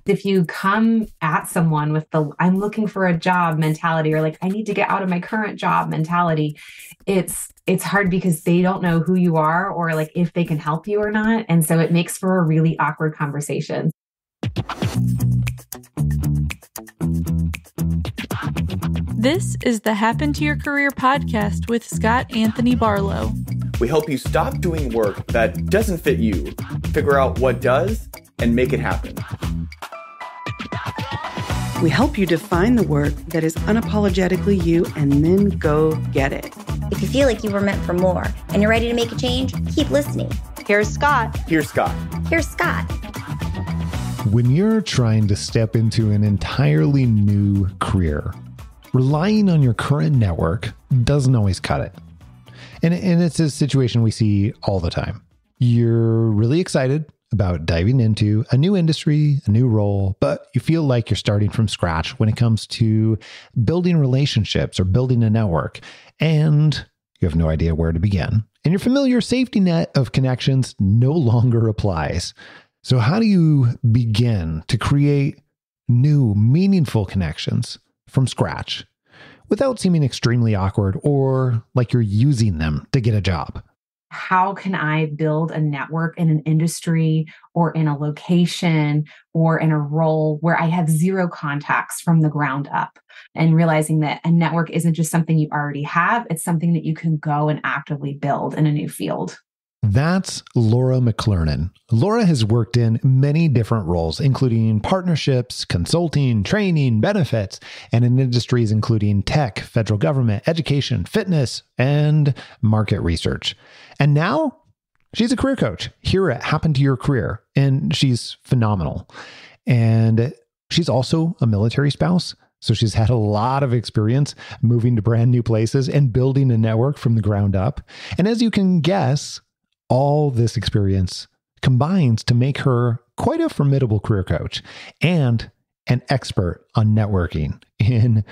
If you come at someone with the I'm looking for a job mentality, or like I need to get out of my current job mentality, it's hard because they don't know who you are or like if they can help you or not. And so it makes for a really awkward conversation. This is the Happen to Your Career podcast with Scott Anthony Barlow. We help you stop doing work that doesn't fit you, figure out what does, and make it happen. We help you define the work that is unapologetically you and then go get it. If you feel like you were meant for more and you're ready to make a change, keep listening. Here's Scott. Here's Scott. Here's Scott. When you're trying to step into an entirely new career, relying on your current network doesn't always cut it. And it's a situation we see all the time. You're really excited about diving into a new industry, a new role, but you feel like you're starting from scratch when it comes to building relationships or building a network, and you have no idea where to begin. And your familiar safety net of connections no longer applies. So how do you begin to create new, meaningful connections from scratch without seeming extremely awkward or like you're using them to get a job? How can I build a network in an industry or in a location or in a role where I have zero contacts from the ground up? And realizing that a network isn't just something you already have, it's something that you can go and actively build in a new field. That's Laura McClernand. Laura has worked in many different roles, including partnerships, consulting, training, benefits, and in industries including tech, federal government, education, fitness, and market research. And now she's a career coach here at Happen to Your Career, and she's phenomenal. And she's also a military spouse. So she's had a lot of experience moving to brand new places and building a network from the ground up. And as you can guess, all this experience combines to make her quite a formidable career coach and an expert on networking in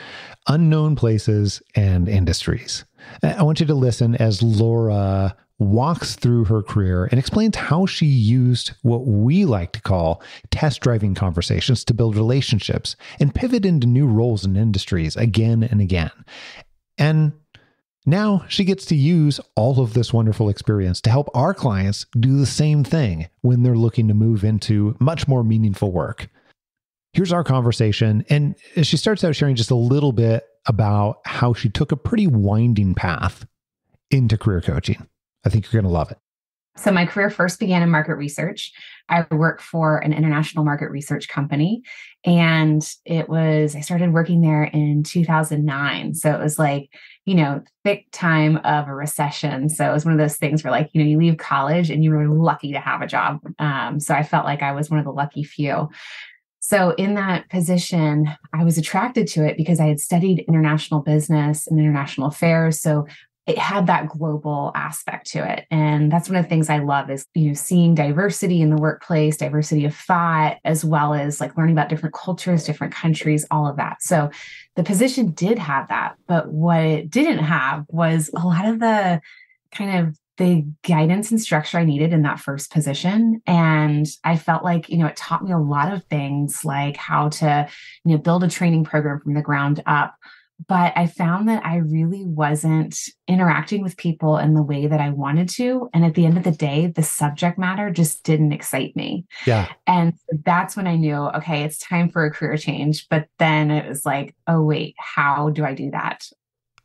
unknown places and industries. I want you to listen as Laura walks through her career and explains how she used what we like to call test driving conversations to build relationships and pivot into new roles and industries again and again. And now she gets to use all of this wonderful experience to help our clients do the same thing when they're looking to move into much more meaningful work. Here's our conversation. And she starts out sharing just a little bit about how she took a pretty winding path into career coaching. I think you're going to love it. So my career first began in market research. I worked for an international market research company, and I started working there in 2009. So it was like, thick time of a recession. So it was one of those things where you leave college and you were lucky to have a job. So I felt like I was one of the lucky few. So in that position, I was attracted to it because I had studied international business and international affairs. So it had that global aspect to it. And that's one of the things I love is, seeing diversity in the workplace, diversity of thought, as well as learning about different cultures, different countries, all of that. So the position did have that, but what it didn't have was a lot of the the guidance and structure I needed in that first position. And I felt like, it taught me a lot of things like how to, build a training program from the ground up. But I found that I really wasn't interacting with people in the way that I wanted to. And at the end of the day, the subject matter just didn't excite me. Yeah. And that's when I knew, okay, it's time for a career change. But then it was like, oh, wait, how do I do that?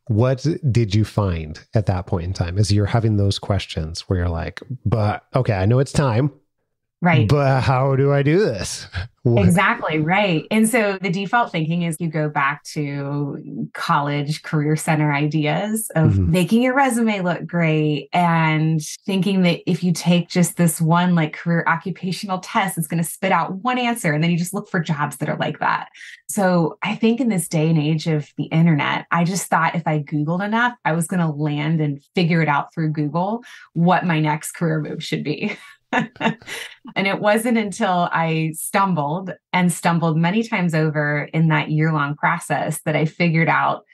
What did you find at that point in time as you're having those questions where you're like, but okay, I know it's time. Right. But how do I do this? Exactly. Right. And so the default thinking is you go back to college career center ideas of making your resume look great and thinking that if you take just this one career occupational test, it's going to spit out one answer. And then you just look for jobs that are like that. So I think in this day and age of the internet, I just thought if I Googled enough, I was going to land and figure it out through Google what my next career move should be. And it wasn't until I stumbled many times over in that year-long process that I figured out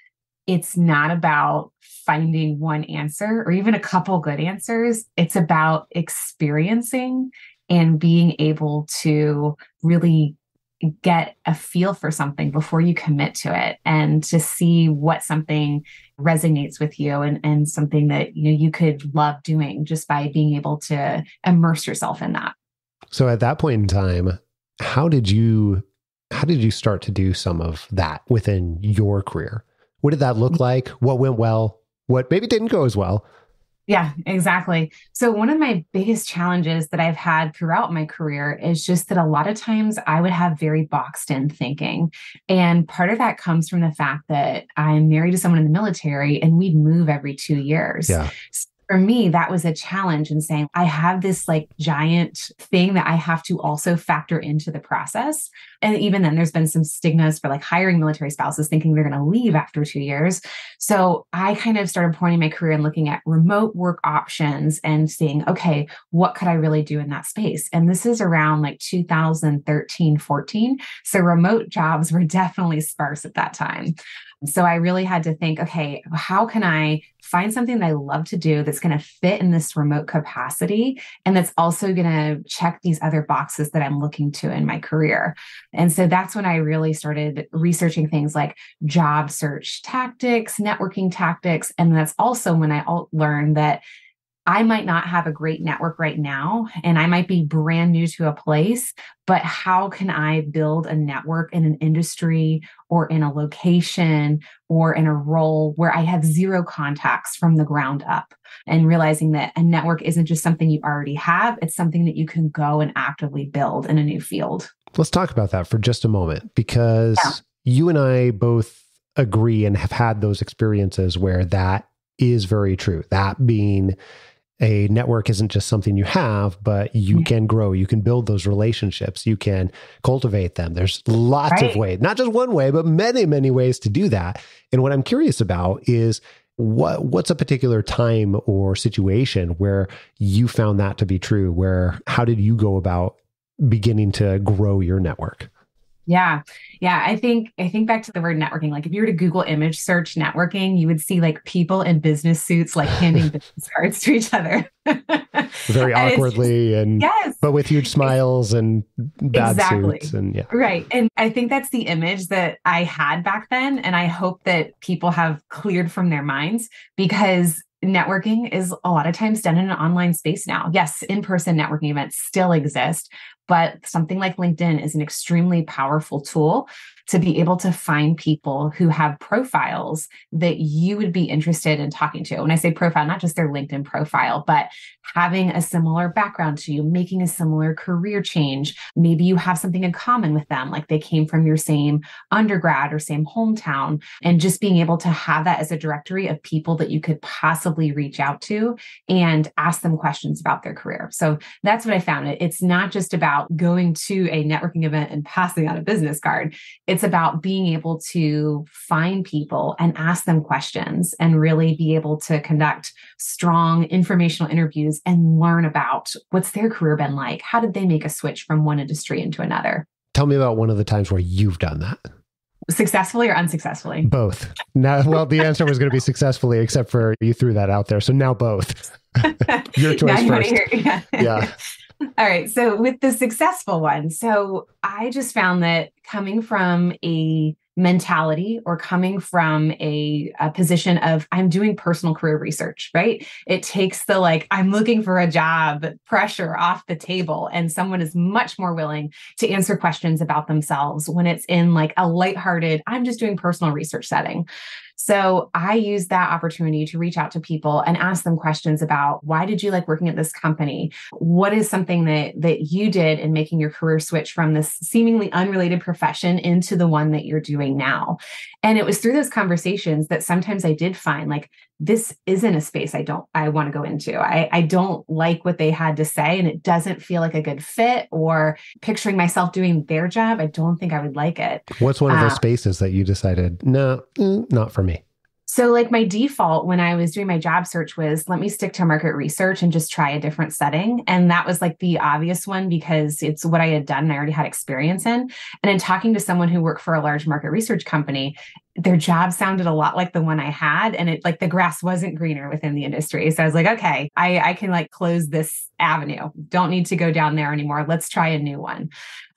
it's not about finding one answer or even a couple good answers. It's about experiencing and being able to really get a feel for something before you commit to it, and to see what something resonates with you, and something that you could love doing just by being able to immerse yourself in that. So at that point in time, how did you start to do some of that within your career? What did that look like? What went well? What maybe didn't go as well? Yeah, exactly. So one of my biggest challenges that I've had throughout my career is just that a lot of times I would have very boxed in thinking. And part of that comes from the fact that I'm married to someone in the military and we'd move every 2 years. Yeah. For me, that was a challenge in saying, I have this like giant thing that I have to also factor into the process. And even then, there's been some stigmas for like hiring military spouses thinking they're going to leave after 2 years. So I kind of started pointing my career and looking at remote work options and seeing, okay, what could I really do in that space? And this is around like 2013, 14. So remote jobs were definitely sparse at that time. So I really had to think, okay, how can I find something that I love to do that's going to fit in this remote capacity, and that's also going to check these other boxes that I'm looking to in my career? And so that's when I really started researching things like job search tactics, networking tactics. And that's also when I learned that I might not have a great network right now, and I might be brand new to a place, but how can I build a network in an industry or in a location or in a role where I have zero contacts from the ground up? And realizing that a network isn't just something you already have, it's something that you can go and actively build in a new field. Let's talk about that for just a moment, because you and I both agree and have had those experiences where that is very true. That being, a network isn't just something you have, but you can grow, you can build those relationships, you can cultivate them. There's lots of ways, not just one way, but many, many ways to do that. And what I'm curious about is what's a particular time or situation where you found that to be true? How did you go about beginning to grow your network? Yeah. I think back to the word networking. Like if you were to Google image search networking, you would see like people in business suits, like handing business cards to each other. Very awkwardly but with huge smiles and bad suits. And Right. And I think that's the image that I had back then. And I hope that people have cleared from their minds, because networking is a lot of times done in an online space now. Yes, in-person networking events still exist, but something like LinkedIn is an extremely powerful tool to be able to find people who have profiles that you would be interested in talking to. When I say profile, not just their LinkedIn profile, but having a similar background to you, making a similar career change. Maybe you have something in common with them, like they came from your same undergrad or same hometown, and just being able to have that as a directory of people that you could possibly reach out to and ask them questions about their career. So that's what I found. It's not just about going to a networking event and passing out a business card. It's about being able to find people and ask them questions and really be able to conduct strong informational interviews and learn about what's their career been like. How did they make a switch from one industry into another? Tell me about one of the times where you've done that. Successfully or unsuccessfully? Both. Now, well, the answer was going to be successfully, except for you threw that out there. So now both. Your choice first. Yeah. All right. So with the successful one, so I just found that coming from a mentality or coming from a position of I'm doing personal career research, right? It takes the I'm looking for a job pressure off the table, and someone is much more willing to answer questions about themselves when it's in a lighthearted, I'm just doing personal research setting. So I use that opportunity to reach out to people and ask them questions about, why did you like working at this company? What is something that you did in making your career switch from this seemingly unrelated profession into the one that you're doing now? And it was through those conversations that sometimes I did find this isn't a space I want to go into. I don't like what they had to say, and it doesn't feel like a good fit, or picturing myself doing their job. I don't think I would like it. What's one of those spaces that you decided, no, not for me? So my default when I was doing my job search was, let me stick to market research and just try a different setting. And that was the obvious one because it's what I had done and I already had experience in. And in talking to someone who worked for a large market research company, their job sounded a lot like the one I had. And it like the grass wasn't greener within the industry. So I was like, okay, I can like close this avenue. Don't need to go down there anymore. Let's try a new one.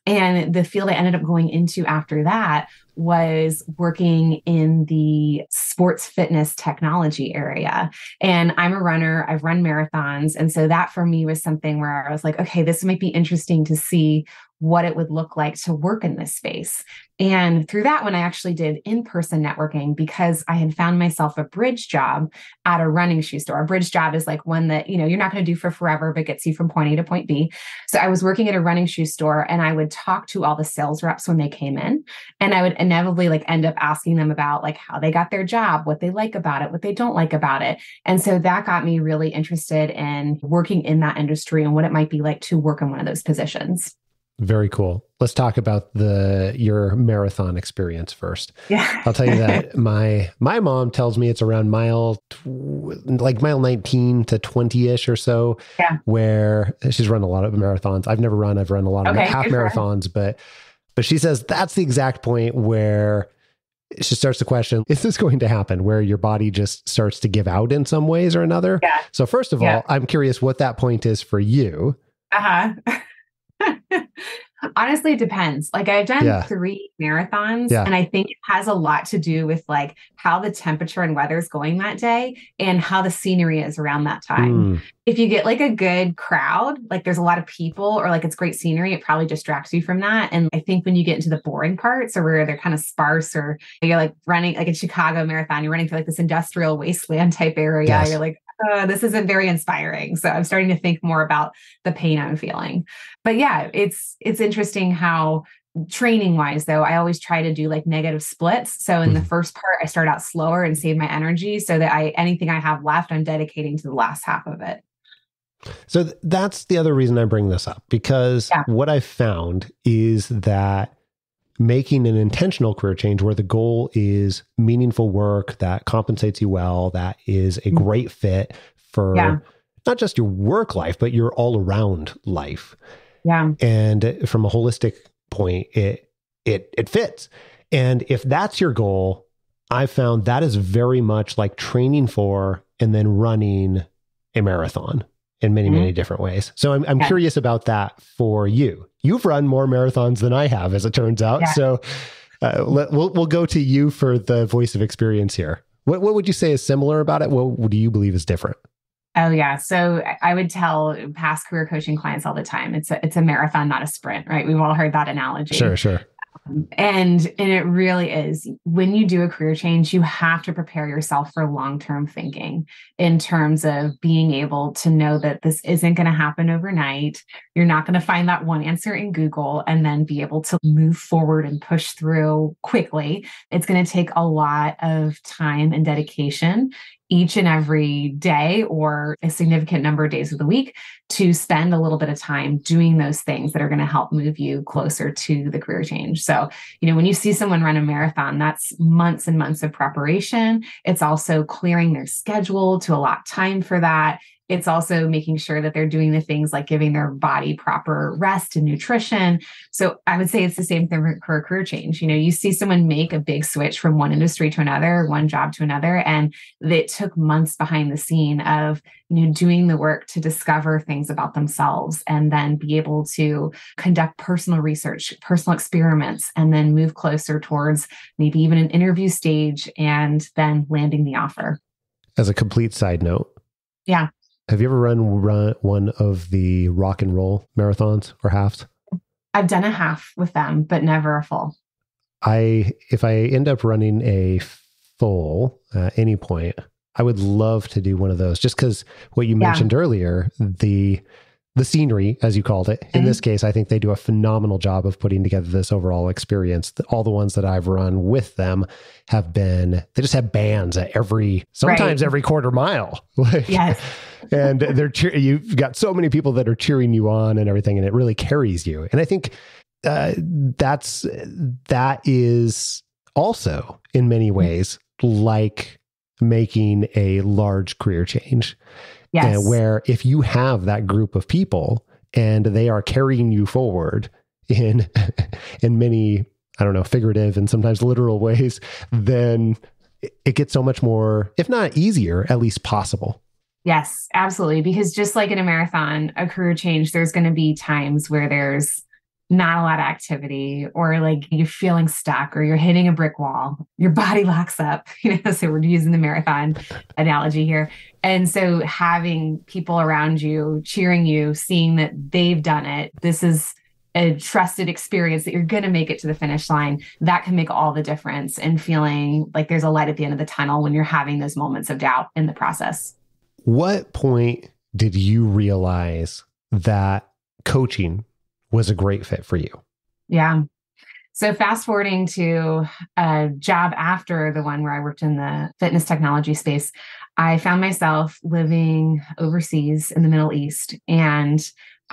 And the field I ended up going into after that was working in the sports fitness technology area. And I'm a runner. I've run marathons. And so that for me was something where I was like, okay, this might be interesting to see what it would look like to work in this space. And through that one, I actually did in-person networking because I had found myself a bridge job at a running shoe store. A bridge job is like one that, you're not going to do for forever, but gets you from point A to point B. So I was working at a running shoe store and I would talk to all the sales reps when they came in. And I would inevitably like end up asking them about like how they got their job, what they like about it, what they don't like about it. And so that got me really interested in working in that industry and what it might be like to work in one of those positions. Very cool. Let's talk about your marathon experience first. Yeah. I'll tell you that my mom tells me it's around mile 19 to 20-ish or so, where she's run a lot of marathons. I've never run. I've run a lot of half marathons, but she says that's the exact point where she starts to question, is this going to happen where your body just starts to give out in some ways or another? Yeah. So first of all, I'm curious what that point is for you. Honestly, it depends. Like I've done 3 marathons and I think it has a lot to do with like how the temperature and weather is going that day and how the scenery is around that time. If you get like a good crowd, like there's a lot of people or like it's great scenery, it probably distracts you from that. And I think when you get into the boring parts or where they're kind of sparse or you're like running like in Chicago Marathon, you're running through like this industrial wasteland type area. You're like, this isn't very inspiring. So I'm starting to think more about the pain I'm feeling. But yeah, it's interesting how training wise though, I always try to do like negative splits. So in the first part, I start out slower and save my energy so that anything I have left, I'm dedicating to the last half of it. So that's the other reason I bring this up, because what I've found is that making an intentional career change where the goal is meaningful work that compensates you well, that is a great fit for not just your work life, but your all around life. Yeah. And from a holistic point, it fits. And if that's your goal, I found that is very much like training for and then running a marathon in many, many different ways. So I'm curious about that for you. You've run more marathons than I have, as it turns out. Yeah. So we'll go to you for the voice of experience here. What would you say is similar about it? What do you believe is different? Oh yeah. So I would tell past career coaching clients all the time, it's a marathon, not a sprint, right? We've all heard that analogy. Sure. And it really is. When you do a career change, you have to prepare yourself for long-term thinking in terms of being able to know that this isn't going to happen overnight. You're not going to find that one answer in Google and then be able to move forward and push through quickly. It's going to take a lot of time and dedication each and every day or a significant number of days of the week to spend a little bit of time doing those things that are going to help move you closer to the career change. So, when you see someone run a marathon, that's months and months of preparation. It's also clearing their schedule to allot time for that. It's also making sure that they're doing the things like giving their body proper rest and nutrition. So I would say it's the same thing for a career change. You see someone make a big switch from one industry to another, one job to another, and it took months behind the scene of doing the work to discover things about themselves and then be able to conduct personal research, personal experiments, and then move closer towards maybe even an interview stage and then landing the offer. As a complete side note. Yeah. Have you ever run one of the rock and roll marathons or halves? I've done a half with them, but never a full. If I end up running a full at any point, I would love to do one of those just because what you mentioned earlier, the scenery, as you called it, in this case, I think they do a phenomenal job of putting together this overall experience. All the ones that I've run with them they just have bands at sometimes every quarter mile. Yes. And you've got so many people that are cheering you on and everything, and it really carries you. And I think that is also in many ways like making a large career change. Yes. Where if you have that group of people and they are carrying you forward in many I don't know, figurative and sometimes literal ways, then it gets so much more, if not easier, at least possible. Yes, absolutely. Because just like in a marathon, a career change, there's going to be times where there's not a lot of activity, or like you're feeling stuck, or you're hitting a brick wall, your body locks up, so we're using the marathon analogy here. And so having people around you cheering you, seeing that they've done it, this is a trusted experience that you're going to make it to the finish line, that can make all the difference in feeling like there's a light at the end of the tunnel when you're having those moments of doubt in the process. What point did you realize that coaching was a great fit for you? Yeah. So fast forwarding to a job after the one where I worked in the fitness technology space, I found myself living overseas in the Middle East. And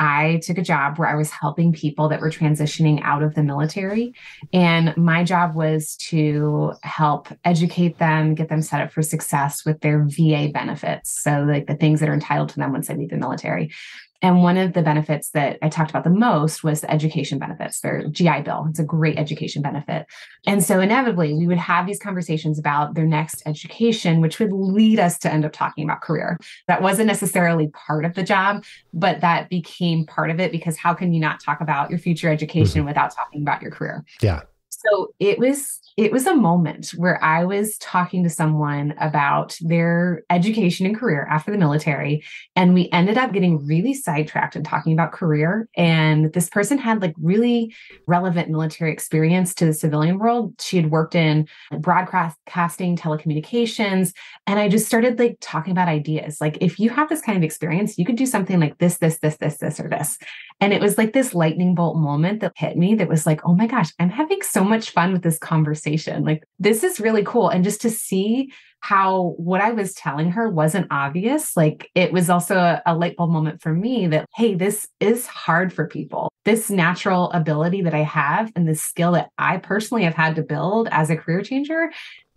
I took a job where I was helping people that were transitioning out of the military. And my job was to help educate them, get them set up for success with their VA benefits. So like the things that are entitled to them once they leave the military. And one of the benefits that I talked about the most was the education benefits, their GI Bill. It's a great education benefit. And so inevitably, we would have these conversations about their next education, which would lead us to end up talking about career. That wasn't necessarily part of the job, but that became part of it, because how can you not talk about your future education without talking about your career? Yeah. So it was a moment where I was talking to someone about their education and career after the military. And we ended up getting really sidetracked and talking about career. And this person had like really relevant military experience to the civilian world. She had worked in broadcasting, telecommunications. And I just started like talking about ideas. Like, if you have this kind of experience, you could do something like this, or this. And it was like this lightning bolt moment that hit me that was like, oh my gosh, I'm having so much fun with this conversation. Like, this is really cool. And just to see how what I was telling her wasn't obvious, like it was also a light bulb moment for me that, hey, this is hard for people. This natural ability that I have and this skill that I personally have had to build as a career changer,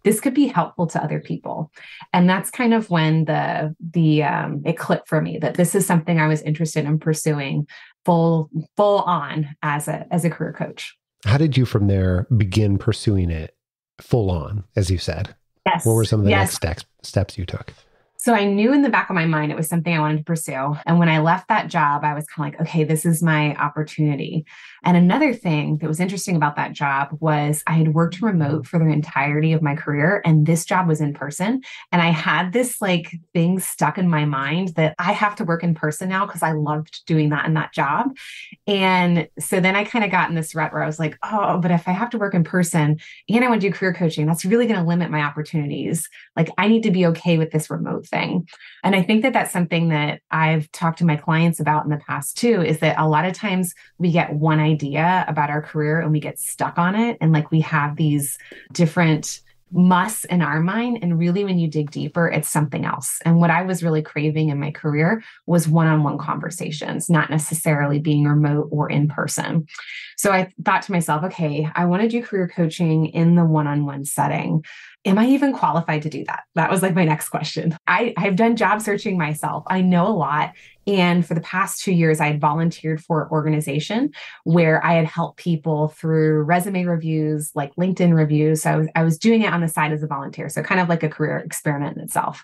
this could be helpful to other people. And that's kind of when it clicked for me that this is something I was interested in pursuing full on as a career coach. How did you from there begin pursuing it full on, as you said? Yes. What were some of the next steps you took? So I knew in the back of my mind, it was something I wanted to pursue. And when I left that job, I was kind of like, okay, this is my opportunity. And another thing that was interesting about that job was I had worked remote for the entirety of my career, and this job was in person. And I had this like thing stuck in my mind that I have to work in person now because I loved doing that in that job. And so then I kind of got in this rut where I was like, oh, but if I have to work in person and I want to do career coaching, that's really going to limit my opportunities. Like, I need to be okay with this remote thing. And I think that that's something that I've talked to my clients about in the past too, is that a lot of times we get one idea about our career and we get stuck on it. And like, we have these different musts in our mind. And really, when you dig deeper, it's something else. And what I was really craving in my career was one-on-one conversations, not necessarily being remote or in person. So I thought to myself, okay, I want to do career coaching in the one-on-one setting. Am I even qualified to do that? That was like my next question. I've done job searching myself. I know a lot. And for the past 2 years, I had volunteered for an organization where I had helped people through resume reviews, like LinkedIn reviews. So I was doing it on the side as a volunteer. So kind of like a career experiment in itself.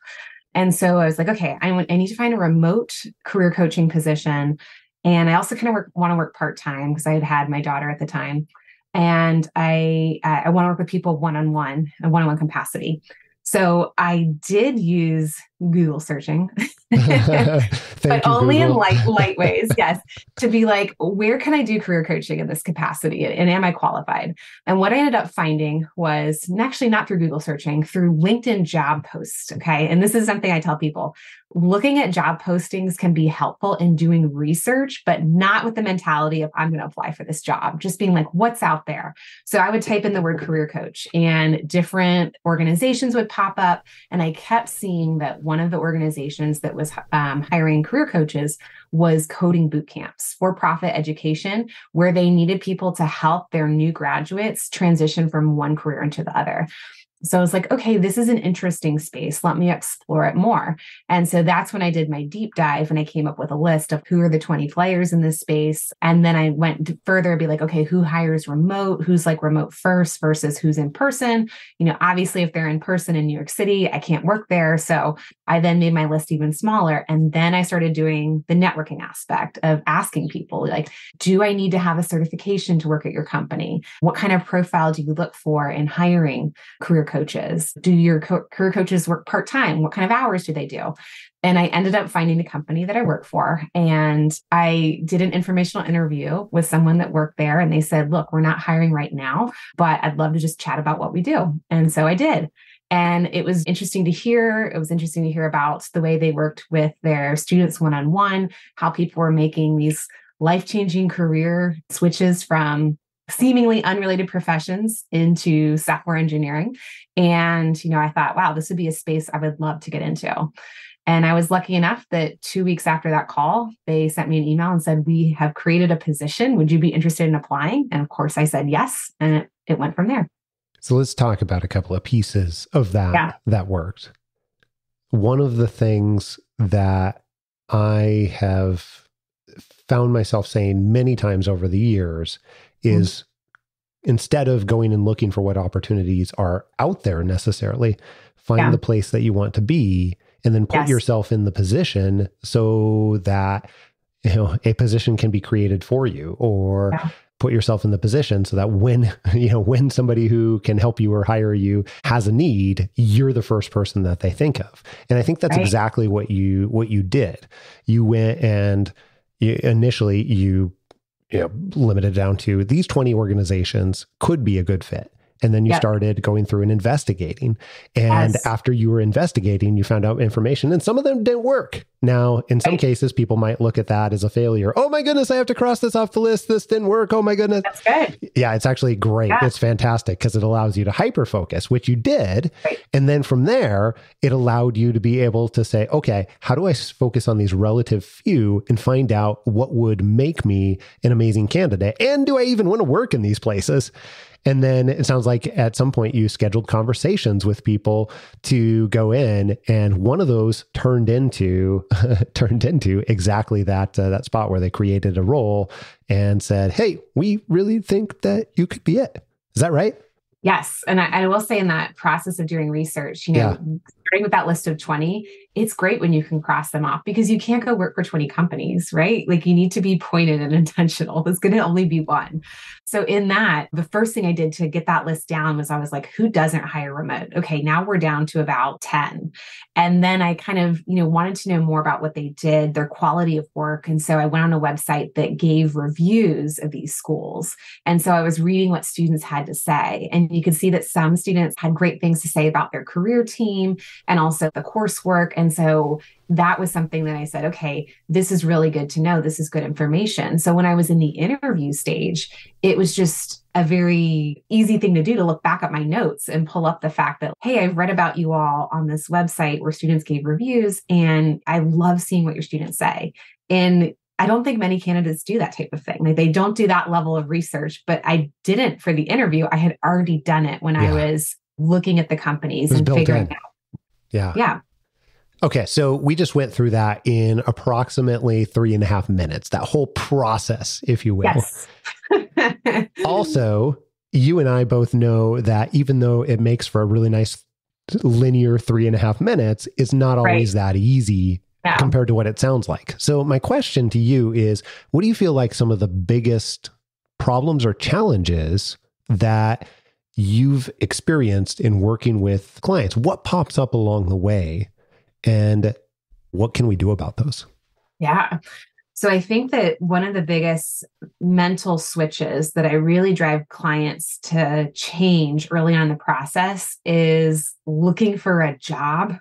And so I was like, okay, I need to find a remote career coaching position. And I also kind of want to work part-time because I had my daughter at the time. And I want to work with people one-on-one, a one-on-one capacity. So I did use Google searching, but only in light ways. Yes. To be like, where can I do career coaching in this capacity? And am I qualified? And what I ended up finding was actually not through Google searching, through LinkedIn job posts. Okay. And this is something I tell people. Looking at job postings can be helpful in doing research, but not with the mentality of I'm going to apply for this job, just being like, what's out there? So I would type in the word career coach and different organizations would pop up. And I kept seeing that one of the organizations that was hiring career coaches was coding boot camps, for-profit education, where they needed people to help their new graduates transition from one career into the other. So I was like, okay, this is an interesting space. Let me explore it more. And so that's when I did my deep dive and I came up with a list of who are the 20 players in this space. And then I went further and be like, okay, who hires remote? Who's like remote first versus who's in person? Obviously, if they're in person in New York City, I can't work there. So I then made my list even smaller. And then I started doing the networking aspect of asking people, like, do I need to have a certification to work at your company? What kind of profile do you look for in hiring career coaches? Do your career coaches work part-time? What kind of hours do they do? And I ended up finding the company that I work for. And I did an informational interview with someone that worked there. And they said, look, we're not hiring right now, but I'd love to just chat about what we do. And so I did. And it was interesting to hear. It was interesting to hear about the way they worked with their students one-on-one, how people were making these life-changing career switches from seemingly unrelated professions into software engineering. And, I thought, wow, this would be a space I would love to get into. And I was lucky enough that 2 weeks after that call, they sent me an email and said, we have created a position. Would you be interested in applying? And of course I said yes. And it went from there. So let's talk about a couple of pieces of that that worked. One of the things that I have found myself saying many times over the years is instead of going and looking for what opportunities are out there necessarily, find the place that you want to be and then put yourself in the position so that, a position can be created for you, or put yourself in the position so that when somebody who can help you or hire you has a need, you're the first person that they think of. And I think that's exactly what you did. You went and initially limited down to these 20 organizations could be a good fit. And then you started going through and investigating. And after you were investigating, you found out information and some of them didn't work. Now, in some cases, people might look at that as a failure. Oh my goodness, I have to cross this off the list. This didn't work. Oh my goodness. That's good. Yeah, it's actually great. Yeah. It's fantastic because it allows you to hyper-focus, which you did. Right. And then from there, it allowed you to be able to say, okay, how do I focus on these relative few and find out what would make me an amazing candidate? And do I even want to work in these places? And then it sounds like at some point you scheduled conversations with people to go in, and one of those turned into exactly that spot where they created a role and said, "Hey, we really think that you could be it." Is that right? Yes. And I will say in that process of doing research, starting with that list of 20, it's great when you can cross them off because you can't go work for 20 companies, right? Like you need to be pointed and intentional. There's going to only be one. So in that, the first thing I did to get that list down was I was like, who doesn't hire remote? Okay, now we're down to about 10. And then I kind of, wanted to know more about what they did, their quality of work. And so I went on a website that gave reviews of these schools. And so I was reading what students had to say. And you could see that some students had great things to say about their career team and also the coursework. And so that was something that I said, okay, this is really good to know. This is good information. So when I was in the interview stage, it was just a very easy thing to do to look back at my notes and pull up the fact that, hey, I've read about you all on this website where students gave reviews, and I love seeing what your students say. And I don't think many candidates do that type of thing. Like they don't do that level of research, but I didn't for the interview. I had already done it when I was looking at the companies and figuring out. Yeah. Okay. So we just went through that in approximately 3.5 minutes, that whole process, if you will. Yes. Also, you and I both know that even though it makes for a really nice linear 3.5 minutes, it's not always that easy compared to what it sounds like. So my question to you is, what do you feel like some of the biggest problems or challenges that you've experienced in working with clients? What pops up along the way and what can we do about those? Yeah. So I think that one of the biggest mental switches that I really drive clients to change early on in the process is looking for a job,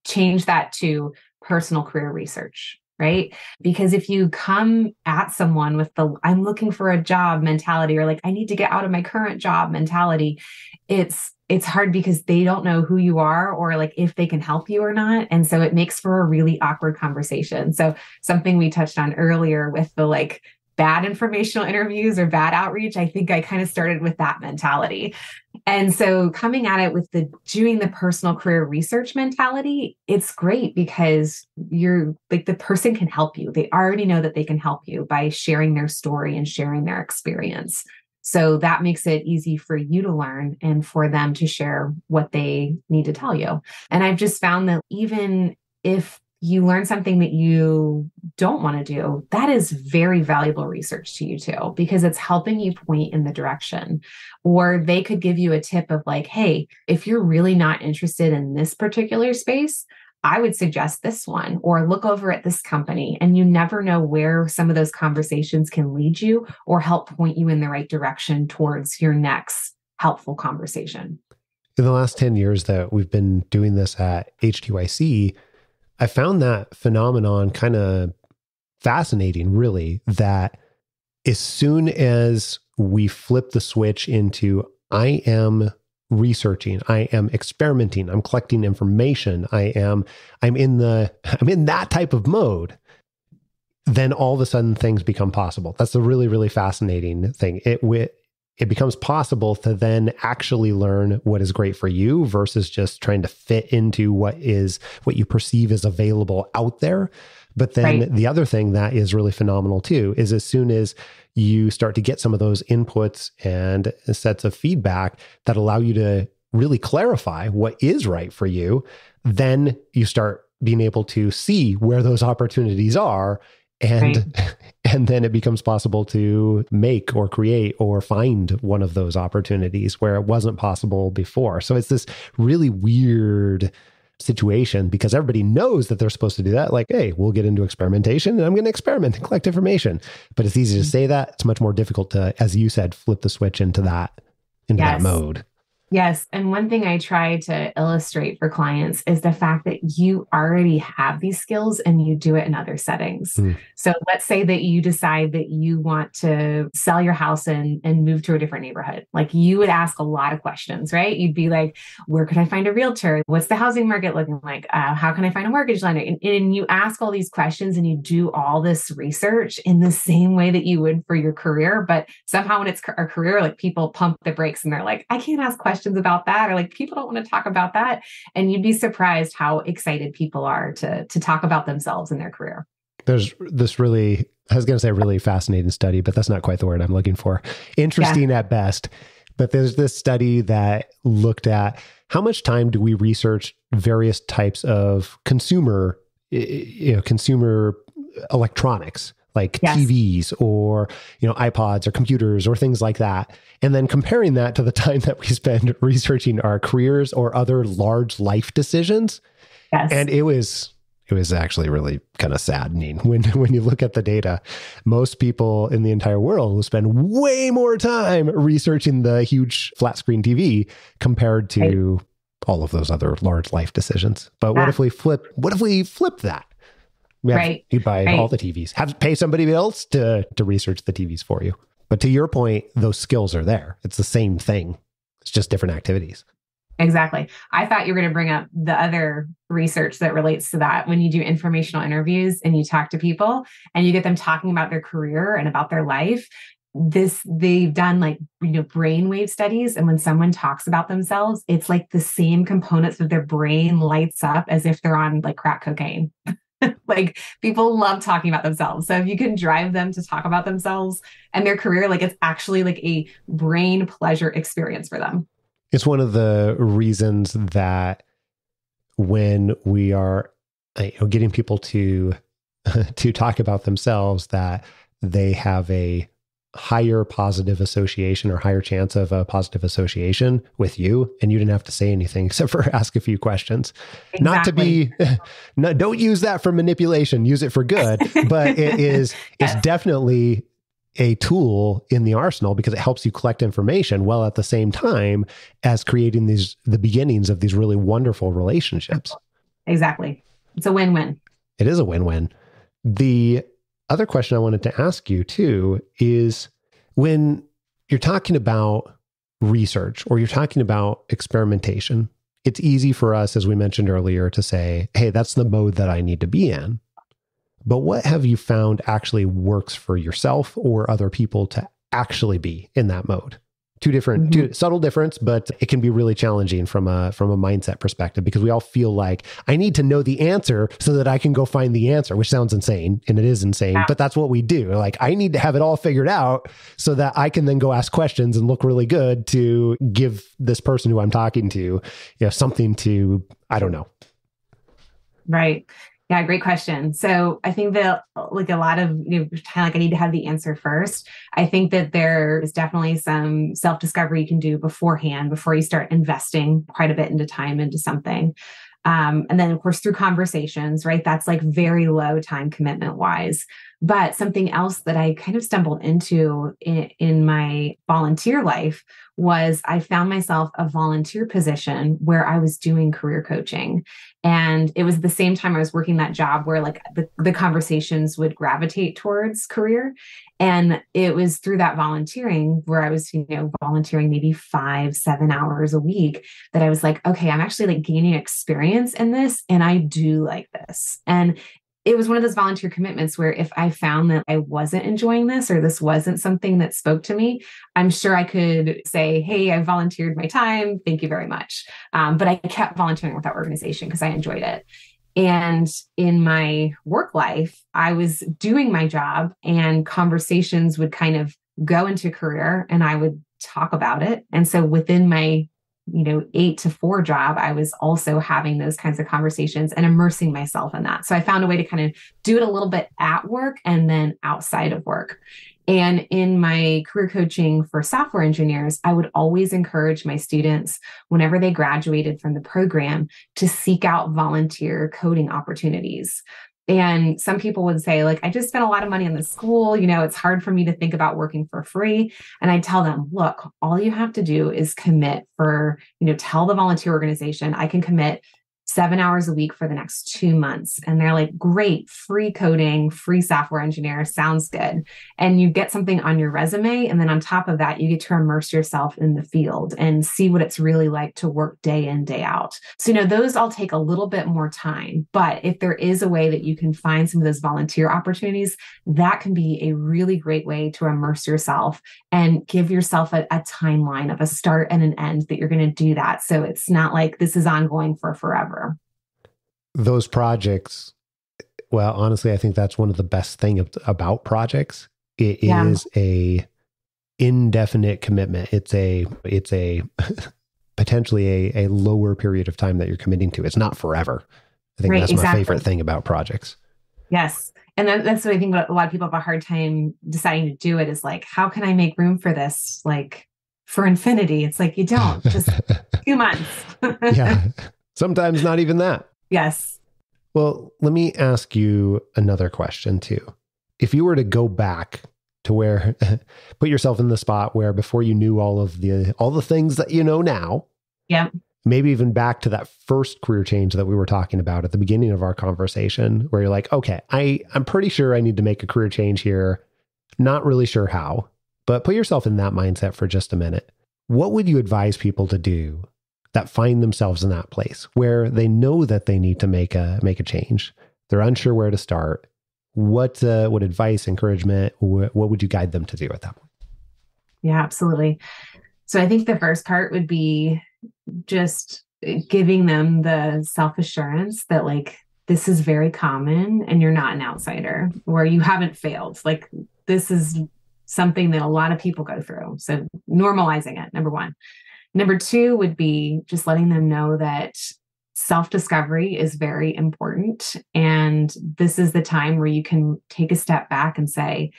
change that to personal career research, right? Because if you come at someone with the I'm looking for a job mentality, or like I need to get out of my current job mentality, it's hard because they don't know who you are or like if they can help you or not. And so it makes for a really awkward conversation. So something we touched on earlier with the like bad informational interviews or bad outreach, I think I kind of started with that mentality. And so coming at it with doing the personal career research mentality, it's great because you're like, the person can help you. They already know that they can help you by sharing their story and sharing their experience. So that makes it easy for you to learn and for them to share what they need to tell you. And I've just found that even if you learn something that you don't want to do, that is very valuable research to you too, because it's helping you point in the direction. Or they could give you a tip of like, hey, if you're really not interested in this particular space, I would suggest this one, or look over at this company. And you never know where some of those conversations can lead you or help point you in the right direction towards your next helpful conversation. In the last 10 years that we've been doing this at HTYC, I found that phenomenon kind of fascinating, really, that as soon as we flip the switch into, I am researching, I am experimenting, I'm collecting information, I'm in that type of mode, then all of a sudden things become possible. That's a really, really fascinating thing. It becomes possible to then actually learn what is great for you versus just trying to fit into what you perceive as available out there. But then the other thing that is really phenomenal too is as soon as you start to get some of those inputs and sets of feedback that allow you to really clarify what is right for you, then you start being able to see where those opportunities are. And then it becomes possible to make or create or find one of those opportunities where it wasn't possible before. So it's this really weird situation because everybody knows that they're supposed to do that. Like, hey, we'll get into experimentation and I'm going to experiment and collect information. But it's easy to say that. It's much more difficult to, as you said, flip the switch into that mode. Yes. And one thing I try to illustrate for clients is the fact that you already have these skills and you do it in other settings. So let's say that you decide that you want to sell your house and move to a different neighborhood. Like, you would ask a lot of questions, right? You'd be like, where could I find a realtor? What's the housing market looking like? How can I find a mortgage lender? And you ask all these questions and you do all this research in the same way that you would for your career. But somehow when it's a career, like, people pump the brakes and they're like, I can't ask questions about that, or like, people don't want to talk about that. And you'd be surprised how excited people are to talk about themselves and their career. There's this really, I was going to say really fascinating study, but that's not quite the word I'm looking for. Interesting at best. But there's this study that looked at how much time do we research various types of consumer electronics, like TVs or, iPods or computers or things like that. And then comparing that to the time that we spend researching our careers or other large life decisions. Yes. And it was actually really kind of saddening when you look at the data. Most people in the entire world will spend way more time researching the huge flat screen TV compared to all of those other large life decisions. But what if we flip that? You buy all the TVs. Have to pay somebody else to research the TVs for you. But to your point, those skills are there. It's the same thing. It's just different activities. Exactly. I thought you were going to bring up the other research that relates to that. When you do informational interviews and you talk to people and you get them talking about their career and about their life, they've done brainwave studies. And when someone talks about themselves, it's like the same components of their brain lights up as if they're on like crack cocaine. Like, people love talking about themselves. So if you can drive them to talk about themselves and their career, like, it's actually like a brain pleasure experience for them. It's one of the reasons that when we are getting people to talk about themselves, that they have a higher positive association or higher chance of a positive association with you, and you didn't have to say anything except for ask a few questions. Exactly. Don't use that for manipulation, use it for good, but it's definitely a tool in the arsenal because it helps you collect information while at the same time as creating the beginnings of these really wonderful relationships. Exactly. It's a win-win. It is a win-win. The other question I wanted to ask you too is, when you're talking about research or you're talking about experimentation, it's easy for us, as we mentioned earlier, to say, hey, that's the mode that I need to be in. But what have you found actually works for yourself or other people to actually be in that mode? two subtle difference, but it can be really challenging from a mindset perspective, because we all feel like I need to know the answer so that I can go find the answer, which sounds insane, and it is insane, but that's what we do. Like, I need to have it all figured out so that I can then go ask questions and look really good to give this person who I'm talking to, something to, I don't know. Right. Yeah, great question. So I think that like a lot of, kind of like I need to have the answer first. I think that there is definitely some self-discovery you can do beforehand, before you start investing quite a bit into time into something. And then of course, through conversations, right? That's like very low time commitment wise. But something else that I kind of stumbled into in my volunteer life was I found myself a volunteer position where I was doing career coaching. And it was the same time I was working that job where like the conversations would gravitate towards career. And it was through that volunteering where I was, volunteering maybe 5-7 hours a week that I was like, okay, I'm actually like gaining experience in this, and I do like this. And it was one of those volunteer commitments where if I found that I wasn't enjoying this, or this wasn't something that spoke to me, I'm sure I could say, hey, I volunteered my time. Thank you very much. But I kept volunteering with that organization because I enjoyed it. And in my work life, I was doing my job, and conversations would kind of go into career, and I would talk about it. And so within my 8 to 4 job, I was also having those kinds of conversations and immersing myself in that. So I found a way to kind of do it a little bit at work and then outside of work. And in my career coaching for software engineers, I would always encourage my students, whenever they graduated from the program, to seek out volunteer coding opportunities. And some people would say, like, I just spent a lot of money on the school, it's hard for me to think about working for free. And I tell them, look, all you have to do is commit for, tell the volunteer organization, I can commit 7 hours a week for the next 2 months. And they're like, great, free coding, free software engineer, sounds good. And you get something on your resume. And then on top of that, you get to immerse yourself in the field and see what it's really like to work day in, day out. So, those all take a little bit more time. But if there is a way that you can find some of those volunteer opportunities, that can be a really great way to immerse yourself and give yourself a timeline of a start and an end that you're going to do that. So it's not like this is ongoing for forever. Those projects, well, honestly, I think that's one of the best things about projects. It is a indefinite commitment. It's a potentially a lower period of time that you're committing to. It's not forever. I think that's my favorite thing about projects. Yes. And that's what I think a lot of people have a hard time deciding to do it, is like, how can I make room for this? Like for infinity. It's like, you don't, just 2 months. Yeah. Sometimes not even that. Yes. Well, let me ask you another question too. If you were to go back to where, put yourself in the spot where before you knew all the things that you know now, yeah, maybe even back to that first career change that we were talking about at the beginning of our conversation, where you're like, okay, I'm pretty sure I need to make a career change here. Not really sure how, but put yourself in that mindset for just a minute. What would you advise people to do that find themselves in that place where they know that they need to make a change? They're unsure where to start. What advice, encouragement, what would you guide them to do at that point? Yeah, absolutely. So I think the first part would be just giving them the self-assurance that like, this is very common and you're not an outsider, or you haven't failed. Like, this is something that a lot of people go through. So normalizing it, number one. Number two would be just letting them know that self-discovery is very important. And this is the time where you can take a step back and say,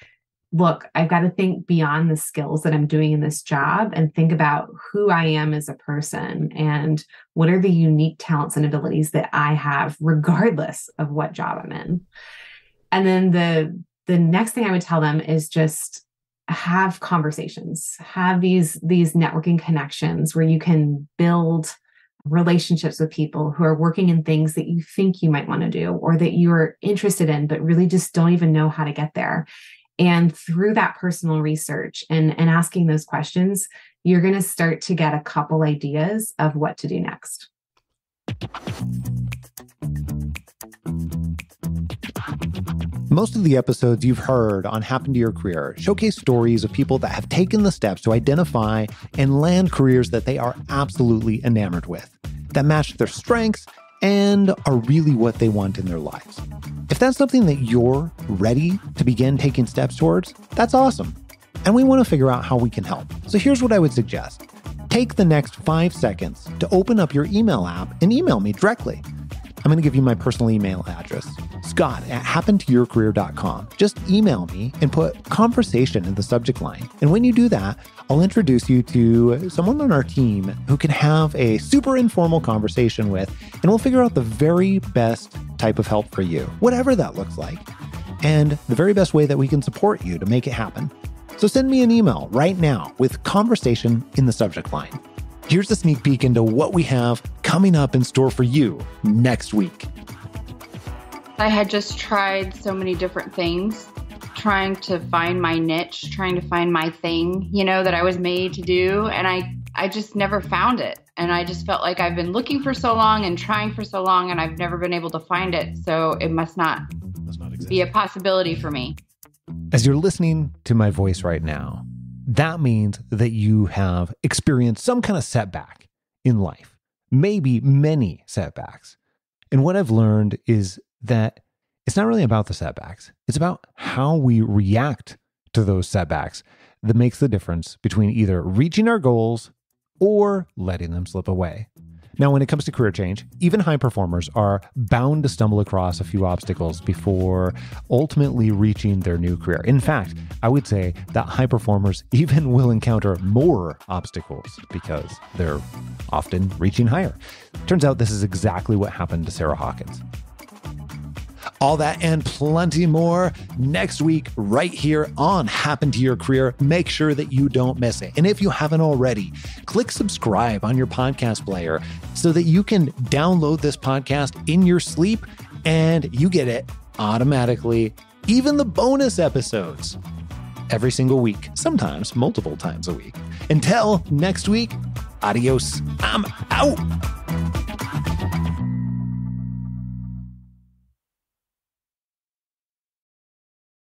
look, I've got to think beyond the skills that I'm doing in this job and think about who I am as a person and what are the unique talents and abilities that I have regardless of what job I'm in. And then the next thing I would tell them is just have conversations, have these networking connections where you can build relationships with people who are working in things that you think you might want to do or that you are interested in, but really just don't even know how to get there. And through that personal research and asking those questions, you're going to start to get a couple ideas of what to do next. Most of the episodes you've heard on Happen to Your Career showcase stories of people that have taken the steps to identify and land careers that they are absolutely enamored with, that match their strengths and are really what they want in their lives. If that's something that you're ready to begin taking steps towards, that's awesome. And we want to figure out how we can help. So here's what I would suggest. Take the next 5 seconds to open up your email app and email me directly. I'm going to give you my personal email address, scott@happentoyourcareer.com. Just email me and put conversation in the subject line. And when you do that, I'll introduce you to someone on our team who can have a super informal conversation with, and we'll figure out the very best type of help for you, whatever that looks like, and the very best way that we can support you to make it happen. So send me an email right now with conversation in the subject line. Here's a sneak peek into what we have coming up in store for you next week. I had just tried so many different things, trying to find my niche, trying to find my thing, that I was made to do. And I just never found it. And I just felt like I've been looking for so long and trying for so long, and I've never been able to find it. So it must not be a possibility for me. As you're listening to my voice right now, that means that you have experienced some kind of setback in life, maybe many setbacks. And what I've learned is that it's not really about the setbacks. It's about how we react to those setbacks that makes the difference between either reaching our goals or letting them slip away. Now, when it comes to career change, even high performers are bound to stumble across a few obstacles before ultimately reaching their new career. In fact, I would say that high performers even will encounter more obstacles because they're often reaching higher. Turns out this is exactly what happened to Sarah Hawkins. All that and plenty more next week right here on Happen to Your Career. Make sure that you don't miss it. And if you haven't already, click subscribe on your podcast player so that you can download this podcast in your sleep and you get it automatically, even the bonus episodes every single week, sometimes multiple times a week. Until next week, adios. I'm out.